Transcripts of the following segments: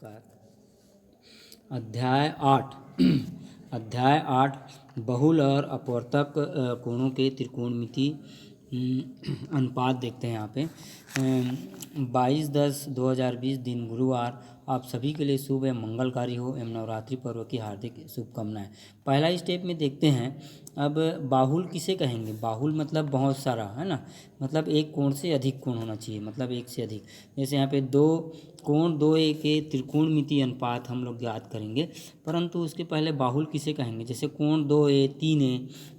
नमस्कार। अध्याय 8 बहुल और अपवर्तक कोणों के त्रिकोणमिति अनुपात देखते हैं। यहाँ पे 22/10/2020 दिन गुरुवार आप सभी के लिए शुभ एवं मंगलकारी हो एवं नवरात्रि पर्व की हार्दिक शुभकामनाएं। पहला स्टेप में देखते हैं। अब बाहुल किसे कहेंगे? बाहुल मतलब बहुत सारा, है ना, मतलब एक कोण से अधिक कोण होना चाहिए, मतलब एक से अधिक। जैसे यहाँ पे दो कोण 2a के त्रिकोणमिति अनुपात हम लोग याद करेंगे, परंतु उसके पहले बाहुल किसे कहेंगे? जैसे कोण 2a 3a,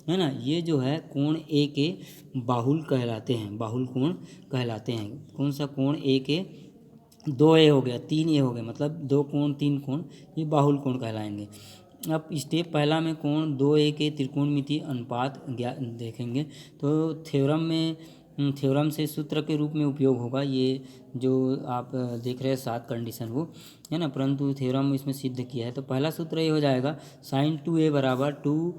है ना, ये जो है कोण a के बाहुल कहलाते हैं, बाहुल कोण कहलाते हैं। कौन सा कोण? a के 2a हो गया, 3a हो गया, मतलब दो कोण 3 कोण, ये बाहुल कोण कहलाएंगे। अब स्टेप पहला में कोण 2a के त्रिकोणमिति अनुपात देखेंगे तो थ्योरम से सूत्र के रूप में उपयोग होगा। ये जो आप देख रहे हैं 7 कंडीशन वो, है ना, परंतु थ्योरम इसमें सिद्ध किया है। तो पहला सूत्र ये हो जाएगा sin 2a बराबर 2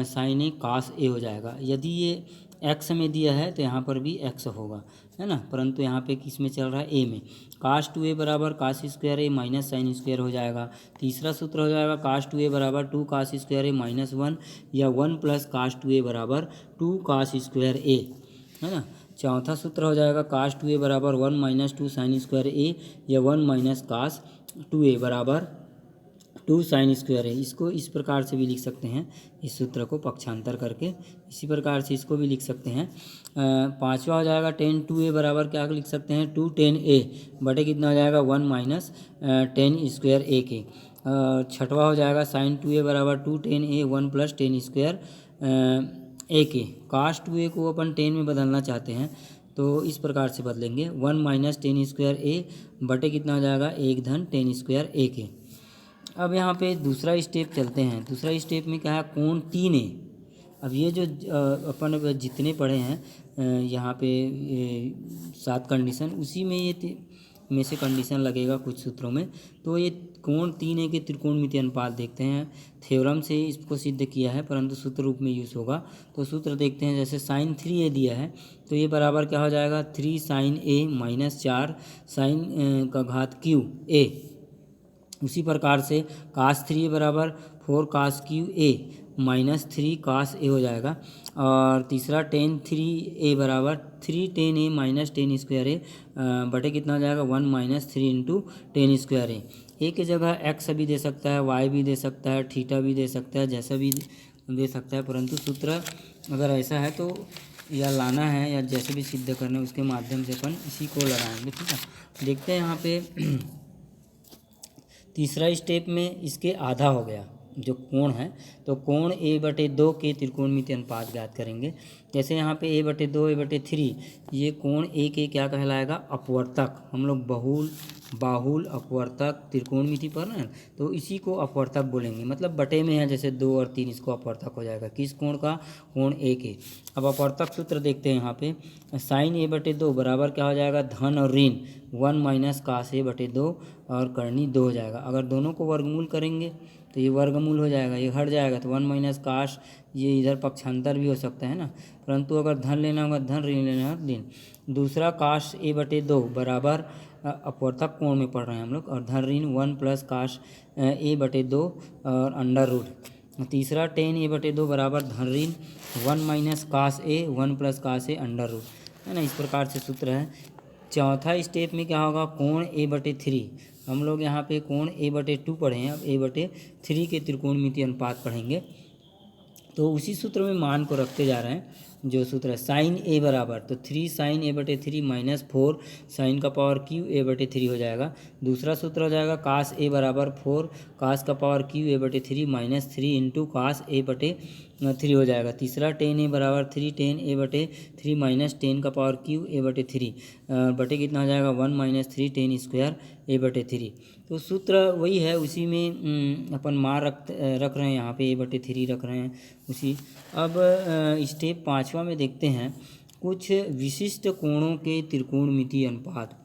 sin a cos a हो जाएगा। यदि ये x में दिया है तो यहाँ पर भी x होगा, है ना, परंतु यहाँ पे किस में चल रहा है? a में। cos 2a बराबर cos square a minus sine square हो जाएगा। तीसरा सूत्र हो जाएगा cos 2a बराबर 2 cos स्क्वायर a माइनस 1 या 1 प्लस cos 2a बराबर 2 cos स्क्वायर a, है ना। चौथा सूत्र हो जाएगा cos 2a बराबर 1 माइनस 2 साइन स्क्वायर a या 1 माइनस cos 2a बराबर 2 साइन स्क्वायर है। इसको इस प्रकार से भी लिख सकते हैं, इस सूत्र को पक्षांतर करके इसी प्रकार से इसको भी लिख सकते हैं। पांचवा हो जाएगा tan 2a बराबर क्या लिख सकते हैं? 2 tan a बटे कितना हो जाएगा? 1 माइनस tan स्क्वायर a के। छठवा हो जाएगा sin 2a बराबर 2 tan a 1 plus tan square a के। cos 2a को अपन tan में बदलना चाहते हैं तो इस प्रकार से बदलेंगे, 1 माइनस tan स्क्वायर a बटे कितना हो जाएगा? 1 धन tan स्क्वायर a के। अब यहाँ पे दूसरा स्टेप चलते हैं। दूसरा स्टेप में क्या है? कोण 3a। अब ये जो अपन जितने पढ़े हैं यहाँ पे 7 कंडीशन, उसी में ये में से कंडीशन लगेगा कुछ सूत्रों में। तो ये कोण 3a के त्रिकोणमिति अनुपात देखते हैं। थ्योरम से इसको सिद्ध किया है परंतु सूत्र रूप में यूज़ होगा। तो सूत्र देखते हैं। जैसे sin 3a दिया है तो ये बराबर क्या हो जाएगा? 3 sin a माइनस 4 sin का घात q a। उसी प्रकार से cos 3a बराबर 4 cos q a minus 3 cos a हो जाएगा। और तीसरा tan 3a बराबर 3 tan a minus tan square a बटे कितना हो जाएगा? 1 minus 3 into tan square a। की जगह x भी दे सकता है, y भी दे सकता है, थीटा भी दे सकता है, जैसा भी दे सकता है, परंतु सूत्र अगर ऐसा है तो या लाना है या जैसे भी सिद्ध करना है उसके माध्यम से अपन इसी को लगाएंगे। ठीक है, देखते हैं यहाँ पे तीसरा स्टेप में इसके आधा हो गया जो कोण है, तो कोण a/2 के त्रिकोणमिति अनुपात ज्ञात करेंगे। जैसे यहाँ पे a/2 a/3 ये कोण a के क्या कहलाएगा? अपवर्तक। हम लोग बाहुल अपवर्तक त्रिकोणमिति पर ना, तो इसी को अपवर्तक बोलेंगे, मतलब बटे में है, जैसे 2 और 3 इसको अपवर्तक हो जाएगा। किस कोण का? कोण a के। अब अपवर्तक सूत्र देखते हैं यहाँ पे sin a/2 बराबर क्या हो जाएगा? धन और ऋण 1 माइनस cos a/2 और करनी 2 हो जाएगा। अगर दोनों को वर्गमूल करेंगे तो ये वर्गमूल हो जाएगा, ये हट जाएगा तो 1 माइनस काश, ये इधर पक्षांतर भी हो सकता है ना, परंतु अगर धन लेना होगा धन, ऋण लेना होगा ऋण। दूसरा काश a/2 बराबर अपवर्तक कोण में पढ़ रहे हैं हम लोग, और धन ऋण 1 प्लस काश a/2 और अंडर रूट। तीसरा tan a/2 बराबर धन ऋण 1 minus cos a 1 plus cos a under root, है ना, इस प्रकार से सूत्र है। चौथा स्टेप में क्या होगा? कोण a/3। हम लोग यहाँ पे कोण a/2 पढ़े हैं, अब a/3 के त्रिकोणमिति अनुपात पढ़ेंगे। तो उसी सूत्र में मान को रखते जा रहे हैं, जो सूत्र है sin a बराबर, तो 3 sin a/3 माइनस 4 sin का पावर q a/3 हो जाएगा। दूसरा सूत्र हो जाएगा cos a बराबर 4 cos का power q a/3 minus 3 into cos a/3 हो जाएगा। तीसरा tan a बराबर 3 tan a/3 माइनस tan का पावर q a/3 बटे कितना हो जाएगा? 1 माइनस 3 tan स्क्वायर a/3। तो सूत्र वही है, उसी में अपन मान रख रहे हैं, यहाँ पे a/3 रख रहे हैं उसी। अब स्टेप 5वां में देखते हैं कुछ विशिष्ट कोणों के त्रिकोणमिति अनुपात।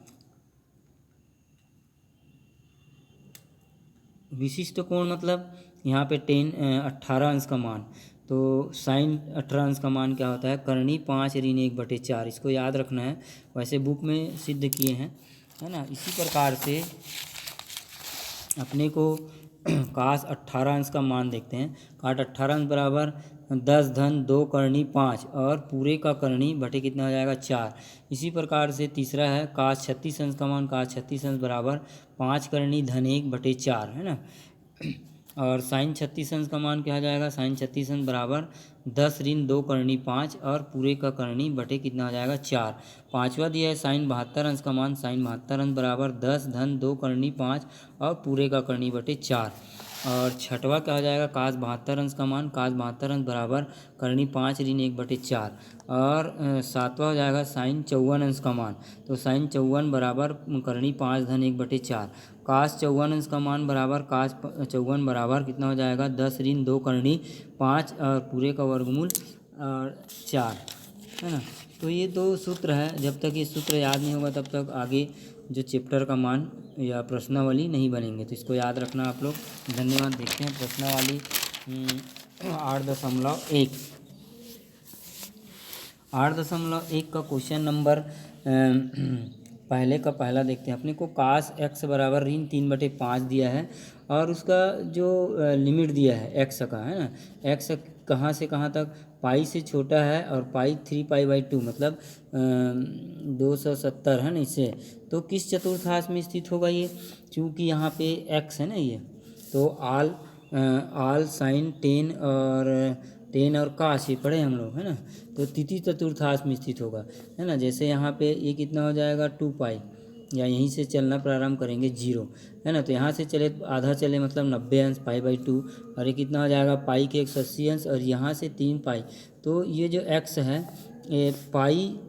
विशिष्ट कोण मतलब यहाँ पे 18 अंश का मान, तो साइन 18 अंश का मान क्या होता है? करनी 5 ऋण 1/4। इसको याद रखना है, वैसे बुक में सिद्ध किए हैं, है ना। इसी प्रकार से अपने को काश 18 अंश का मान देखते हैं। काट 18 अंश बराबर 10 धन 2 करनी 5 और पूरे का करनी बटे कितना हो जाएगा 4। इसी प्रकार से तीसरा है काश 36 अंश का मान। काश 36 अंश बराबर 5 करनी धन 1 बटे 4 है ना। और साइन 36 अंश का मान क्या आ जाएगा, साइन 36 अंश बराबर 10 ऋण 2 करनी 5 और पूरे का करनी बटे कितना हो जाएगा 4। पाँचवा दिया है साइन 72 अंश का मान। साइन 72 अंश बराबर 10 धन 2 करनी 5 और पूरे का करनी बटे 4। और छठवा क्या हो जाएगा काश 72 अंश का मान। काश 72 अंश बराबर करनी 5 ऋण 1 बटे 4। और सातवां हो जाएगा साइन 54 अंश का मान। तो साइन 54 बराबर करनी 5 धन 1 बटे 4। काश 54 अंश का मान बराबर काश 54 बराबर कितना हो जाएगा 10 ऋण 2 करनी 5 और पूरे का वर्गमूल और 4 है ना। तो ये दो सूत्र है, जब तक ये सूत्र याद नहीं होगा तब तक आगे जो चैप्टर का मान या प्रश्नावली नहीं बनेंगे। तो इसको याद रखना आप लोग। धन्यवाद। देखते हैं प्रश्नावली 8.1 8.1 का क्वेश्चन नंबर पहले का पहला देखते हैं। अपने को काश x बराबर ऋण 3/5 दिया है और उसका जो लिमिट दिया है x का है ना, x कहाँ से कहाँ तक पाई से छोटा है और पाई 3π/2 मतलब 270 है ना। इससे तो किस चतुर्थांश में स्थित होगा ये, क्योंकि यहाँ पे x है ना ये, तो आल साइन 10 और काश ये पढ़े हम लोग है ना। तो तृतीय चतुर्थांश में स्थित होगा है ना। जैसे यहाँ पे ये कितना हो जाएगा 2π, या यहीं से चलना प्रारंभ करेंगे 0 है ना। तो यहाँ से चले आधा चले मतलब 90 अंश π/2 और ये कितना हो जाएगा पाई के 180 अंश और यहाँ से 3π। तो ये जो x है ये पाई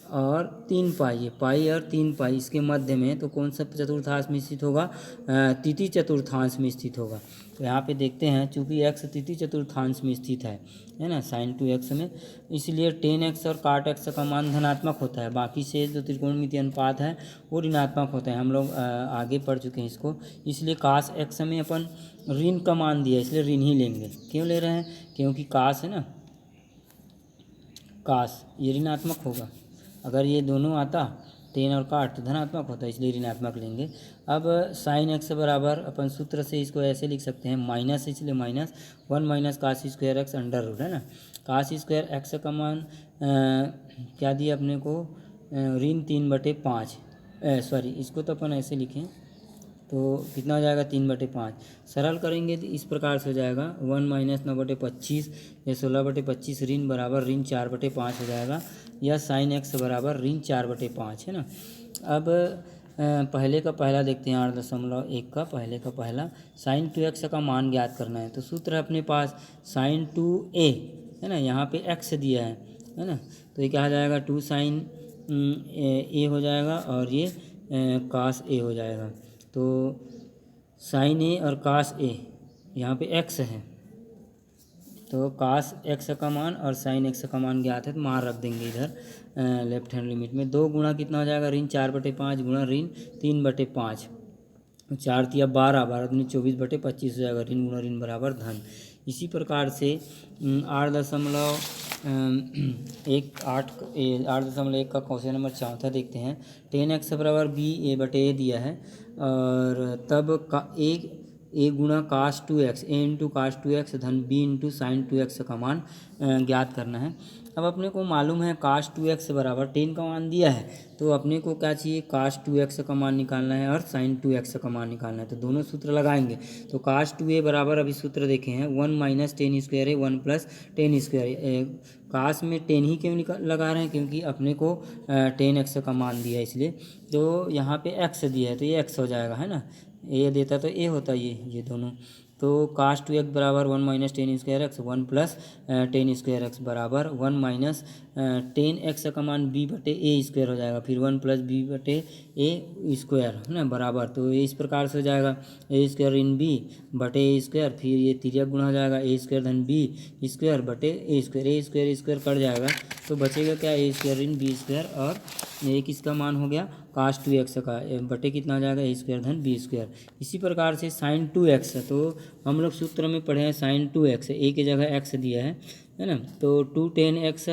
और 3π, ये पाई और 3π इसके मध्य में, तो कौन सा चतुर्थांश में स्थित होगा, तृतीय चतुर्थांश में स्थित होगा। तो यहाँ पे देखते हैं चूँकि x तृतीय चतुर्थांश में स्थित है ना साइन 2x में, इसलिए 10x और काट x का मान धनात्मक होता है। बाकी से जो त्रिकोणमितीय अनुपात है वो ऋणात्मक होता है। हम लोग आगे पढ़ चुके हैं इसको। इसलिए काश x में अपन ऋण का मान दिया इसलिए ऋण ही लेंगे। क्यों ले रहे हैं, क्योंकि काश है ना, काश ये ऋणात्मक होगा। अगर ये दोनों आता 10 और काट तो धनात्मक होता है, इसलिए ऋणात्मक लेंगे। अब साइन x बराबर अपन सूत्र से इसको ऐसे लिख सकते हैं माइनस, इसलिए -1 माइनस काश स्क्वायर x अंडर रूट है ना। काश स्क्वायर x का मान क्या दिया अपने को, ऋण 3/5 सॉरी इसको तो अपन ऐसे लिखें तो कितना हो जाएगा 3/5। सरल करेंगे तो इस प्रकार से हो जाएगा 1 माइनस 9/25 या 16/25 ऋण बराबर ऋण 4/5 हो जाएगा, या साइन x बराबर ऋण 4/5 है ना। अब पहले का पहला देखते हैं 8.1 का पहले का पहला साइन 2x का मान ज्ञात करना है। तो सूत्र है अपने पास साइन 2a है ना, यहाँ पे x दिया है ना। तो ये क्या हो जाएगा 2 साइन a हो जाएगा और ये काश a हो जाएगा। तो साइन a और काश a यहाँ पे x है, तो काश x का मान और साइन x का मान ज्ञात है तो मान रख देंगे इधर लेफ्ट हैंड लिमिट में। 2 गुणा कितना हो जाएगा ऋण 4/5 गुणा ऋण 3/5, 4 तिया 12, 12 दूनी 24/25 हो जाएगा। ऋण गुणा ऋण बराबर धन। इसी प्रकार से 8.1 का क्वेश्चन नंबर 4 देखते हैं। 10x बराबर b/a दिया है और तब का a गुणा काश 2x, a इंटू काश 2x धन b इंटू साइन 2x का मान ज्ञात करना है। अब अपने को मालूम है काश 2x बराबर 10 का मान दिया है, तो अपने को क्या चाहिए काश 2x का मान निकालना है और साइन 2x का मान निकालना है। तो दोनों सूत्र लगाएंगे। तो काश 2a बराबर अभी सूत्र देखे हैं 1 माइनस 10 स्क्वायर है 1 प्लस 10 स्क्वायर। काश में 10 ही क्यों लगा रहे हैं, क्योंकि अपने को 10x का मान दिया है इसलिए। तो यहाँ पे x दिया है तो ये x हो जाएगा है ना, ए देता तो ए होता ये दोनों। तो काश 2x बराबर 1 minus 10 square x 1 plus 10 square x बराबर 1 माइनस 10x का मान b/a स्क्वायर हो जाएगा, फिर 1 प्लस b/a स्क्वायर है ना बराबर। तो ये इस प्रकार से हो जाएगा a square in b/a square, फिर ये तिर्यक गुणा हो जाएगा a स्क्वायर धन b स्क्वायर बटे a स्क्वायर कट जाएगा तो बचेगा क्या a square in b square, और ये किसका मान हो गया काश 2x का बटे कितना हो जाएगा a स्क्वायर धन b स्क्वायर। इसी प्रकार से साइन 2x, तो हम लोग सूत्र में पढ़े हैं साइन 2x, a की जगह x दिया है है ना। तो 2 10x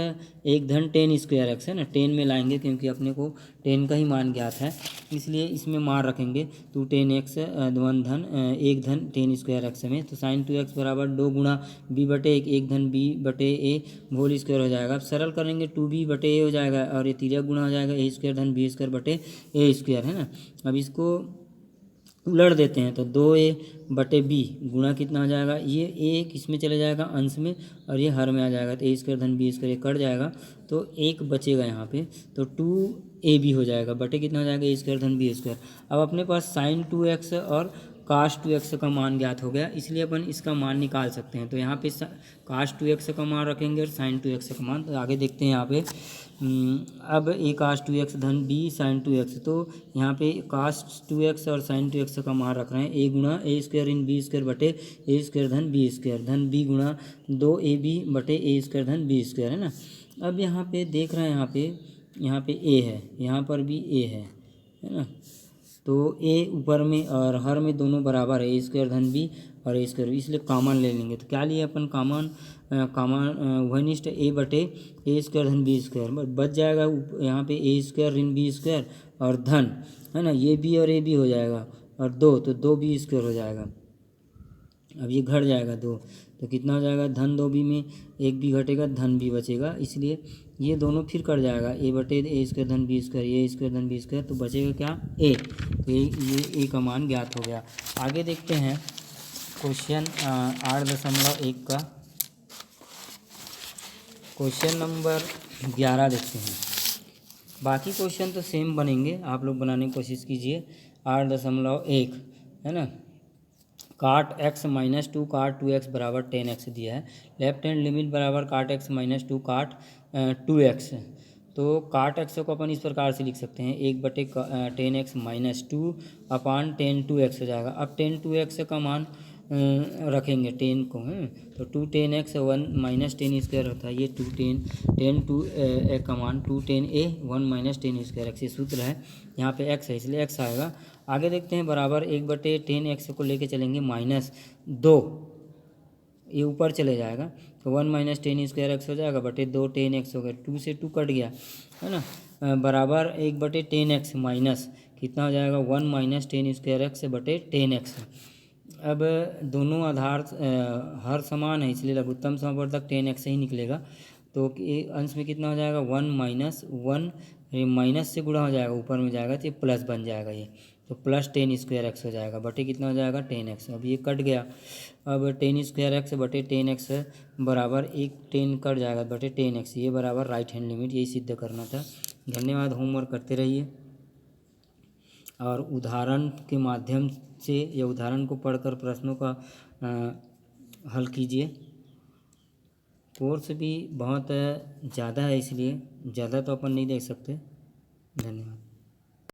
एक धन 10 स्क्वायर x है ना, 10 में लाएंगे क्योंकि अपने को 10 का ही मान ज्ञात है, इसलिए इसमें मान रखेंगे 2 10x 1 धन एक धन 10 स्क्वायर x में। तो साइन 2x बराबर 2 गुणा b बटे एक धन b बटे a होल स्क्वायर हो जाएगा। अब सरल करेंगे 2b बटे a हो जाएगा और ये तिर्यक गुणा हो जाएगा a स्क्वायर धन b स्क्वायर बटे a स्क्वायर, है ना। अब इसको उलट देते हैं तो 2a बटे बी गुणा कितना हो जाएगा, ये a किस में चले जाएगा, अंश में, और ये हर में आ जाएगा। तो a स्क्वायर धन b स्क्वायर कट जाएगा तो एक बचेगा यहाँ पे, तो 2ab हो जाएगा बटे कितना हो जाएगा, a स्क्वायर धन b स्क्वायर। अब अपने पास साइन 2x और काश 2x का मान ज्ञात हो गया, इसलिए अपन इसका मान निकाल सकते हैं। तो यहाँ पे काश 2x का मान रखेंगे और साइन 2x का मान। तो आगे देखते हैं यहाँ पे अब a काश 2x धन b साइन 2x, तो यहाँ पे काश 2x और साइन 2x का मान रख रहे हैं a गुणा a square in b square बटे a स्क्वायर धन b स्क्वायर धन b गुणा 2ab बटे a स्क्वायर धन b स्क्वायर, है ना। अब यहाँ पे देख रहे हैं यहाँ पे a है, यहाँ पर भी a है ना। तो a ऊपर में और हर में दोनों बराबर है, a स्क्वायर धन b और a स्क्वायर, इसलिए कॉमन ले लेंगे। तो क्या लिए अपन कॉमन वनिष्ठ a बटे a स्क्वायर धन b स्क्वायर बच जाएगा। यहाँ पे a स्क्वायर ऋण b स्क्वायर और धन, है ना, ये b और a b हो जाएगा और 2 तो 2b स्क्वायर हो जाएगा। अब ये घट जाएगा 2, तो कितना हो जाएगा, धन 2b में एक b घटेगा धन b बचेगा, इसलिए ये दोनों फिर कट जाएगा, a बटे a स्क्वायर धन b स्क्वायर, ये स्क्वायर धन b स्क्वायर, तो बचेगा क्या, a। तो ये a का मान ज्ञात हो गया। आगे देखते हैं क्वेश्चन 8.1 का क्वेश्चन नंबर 11 देखते हैं। बाकी क्वेश्चन तो सेम बनेंगे, आप लोग बनाने की कोशिश कीजिए। 8.1 है ना, काट x माइनस 2 काट 2x बराबर 10x दिया है। लेफ्ट हैंड लिमिट बराबर काट x माइनस 2 काट 2x। तो काट x को अपन इस प्रकार से लिख सकते हैं, 1 बटे 10x माइनस 2 अपान 10 2x हो जाएगा। अब 10 2x का मान रखेंगे 10 को, हैं तो 2 10x 1 माइनस 10 स्क्वायर होता है, ये 2 10 2 का मान 2 10a 1 माइनस 10 स्क्वायर x, ये सूत्र है, यहाँ पे x है इसलिए x आएगा। आगे देखते हैं बराबर 1 बटे 10x को लेके चलेंगे माइनस 2, ये ऊपर चले जाएगा तो 1 माइनस 10 स्क्वायर x हो जाएगा बटे 2 10x हो गया, 2 से 2 कट गया, है ना। बराबर 1 बटे 10x माइनस कितना हो जाएगा, 1 माइनस 10 स्क्वायर x बटे 10x। अब दोनों आधार हर समान है, इसलिए लघुत्तम समावर्तक 10x ही निकलेगा। तो अंश में कितना हो जाएगा, 1 माइनस 1 माइनस से गुणा हो जाएगा, ऊपर में जाएगा तो ये प्लस बन जाएगा, ये तो प्लस 10 स्क्वायर x हो जाएगा बटे कितना हो जाएगा 10x। अब ये कट गया, अब 10 स्क्वायर x बटे 10x बराबर 10 कट जाएगा बटे 10x, ये बराबर राइट हैंड लिमिट, यही सिद्ध करना था। धन्यवाद, होमवर्क करते रहिए और उदाहरण के माध्यम से या उदाहरण को पढ़कर प्रश्नों का हल कीजिए। कोर्स भी बहुत ज़्यादा है, इसलिए ज़्यादा तो अपन नहीं देख सकते। धन्यवाद।